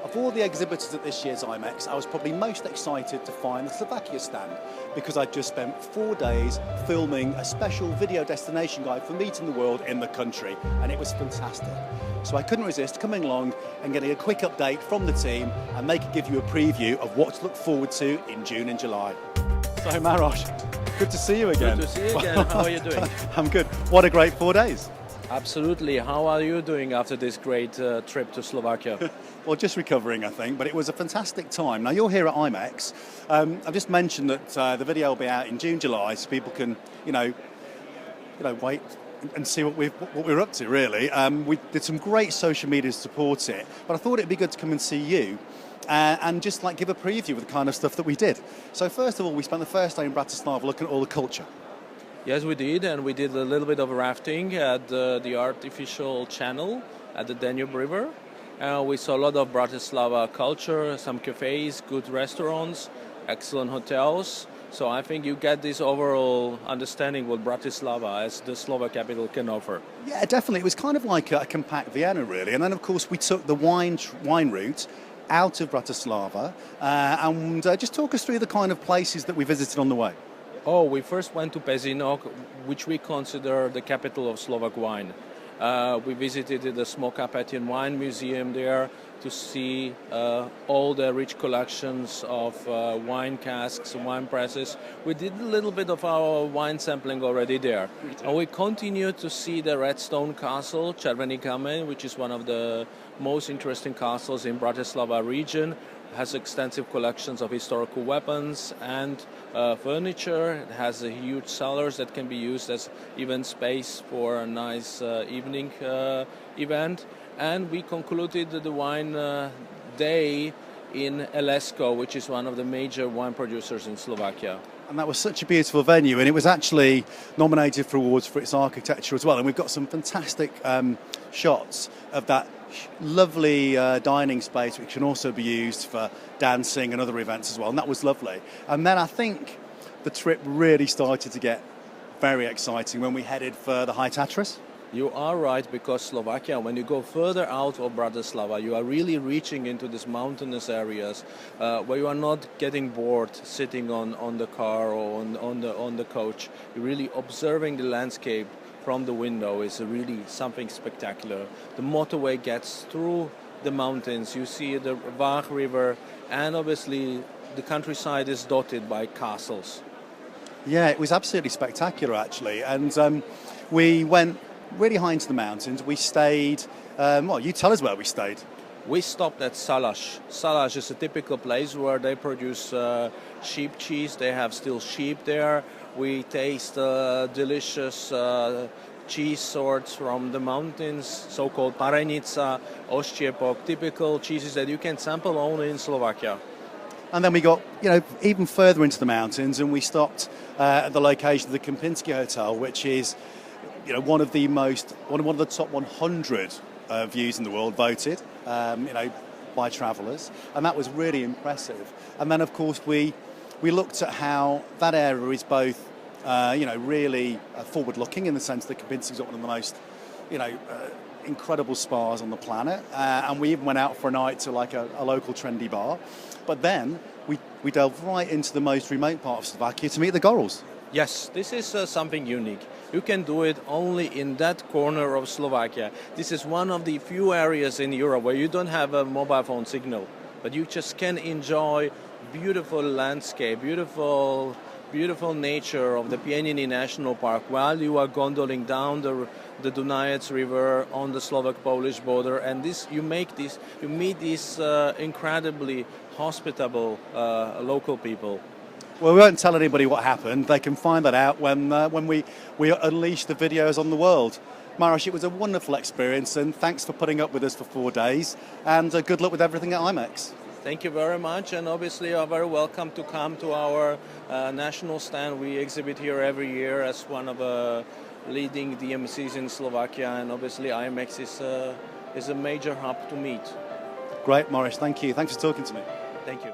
Of all the exhibitors at this year's IMEX, I was probably most excited to find the Slovakia stand because I'd just spent 4 days filming a special video destination guide for meeting the world in the country, and it was fantastic. So I couldn't resist coming along and getting a quick update from the team, and they could give you a preview of what to look forward to in June and July. So Maros, good to see you again. Good to see you again. How are you doing? I'm good. What a great 4 days. Absolutely. How are you doing after this great trip to Slovakia? Well, just recovering, I think, but it was a fantastic time. Now, you're here at IMEX. I've just mentioned that the video will be out in June, July, so people can, wait and see what we're up to, really. We did some great social media to support it, but I thought it'd be good to come and see you and just give a preview of the kind of stuff that we did. So, first of all, we spent the first day in Bratislava looking at all the culture. Yes, we did, and we did a little bit of rafting at the artificial channel at the Danube River. We saw a lot of Bratislava culture, some cafes, good restaurants, excellent hotels. So I think you get this overall understanding what Bratislava as the Slovak capital can offer. Yeah, definitely. It was kind of like a compact Vienna, really. And then, of course, we took the wine route out of Bratislava and just talk us through the kind of places that we visited on the way. Oh, we first went to Pezinok, which we consider the capital of Slovak wine. We visited the Small Carpathian Wine Museum there to see all the rich collections of wine casks, wine presses. We did a little bit of our wine sampling already there. And we continued to see the Redstone Castle, Červený Kameň, which is one of the most interesting castles in Bratislava region. Has extensive collections of historical weapons and furniture. It has a huge cellars that can be used as event space for a nice evening event. And we concluded the wine day in Elesko, which is one of the major wine producers in Slovakia. And that was such a beautiful venue, and it was actually nominated for awards for its architecture as well. And we've got some fantastic shots of that lovely dining space, which can also be used for dancing and other events as well, and that was lovely. And then I think the trip really started to get very exciting when we headed for the High Tatras. You are right, because Slovakia, when you go further out of Bratislava, you are really reaching into these mountainous areas where you are not getting bored sitting on the car or on the coach. You're really observing the landscape from the window. Is really something spectacular. The motorway gets through the mountains. You see the Váh River, and obviously the countryside is dotted by castles. Yeah, it was absolutely spectacular, actually. And we went really high into the mountains. We stayed, you tell us where we stayed. We stopped at Salaš. Salaš is a typical place where they produce sheep cheese. They have still sheep there. We taste delicious cheese sorts from the mountains, so-called parenica, oštěpok, typical cheeses that you can sample only in Slovakia. And then we got, even further into the mountains, and we stopped at the location of the Kempinski Hotel, which is, one of the top 100 views in the world voted, by travellers, and that was really impressive. And then, of course, we looked at how that area is both, really forward-looking in the sense that Kempinski's got one of the most, incredible spas on the planet, and we even went out for a night to a local trendy bar. But then we delved right into the most remote part of Slovakia to meet the Gorals. Yes, this is something unique. You can do it only in that corner of Slovakia. This is one of the few areas in Europe where you don't have a mobile phone signal, but you just can enjoy beautiful landscape, beautiful nature of the Pieniny National Park while you are gondoling down the Dunajec River on the Slovak-Polish border. And you meet these incredibly hospitable local people. Well, we won't tell anybody what happened. They can find that out when we unleash the videos on the world. Maros, it was a wonderful experience, and thanks for putting up with us for 4 days, and good luck with everything at IMEX. Thank you very much, and obviously you are very welcome to come to our national stand. We exhibit here every year as one of the leading DMCs in Slovakia, and obviously IMEX is a major hub to meet. Great, Maros, thank you. Thanks for talking to me. Thank you.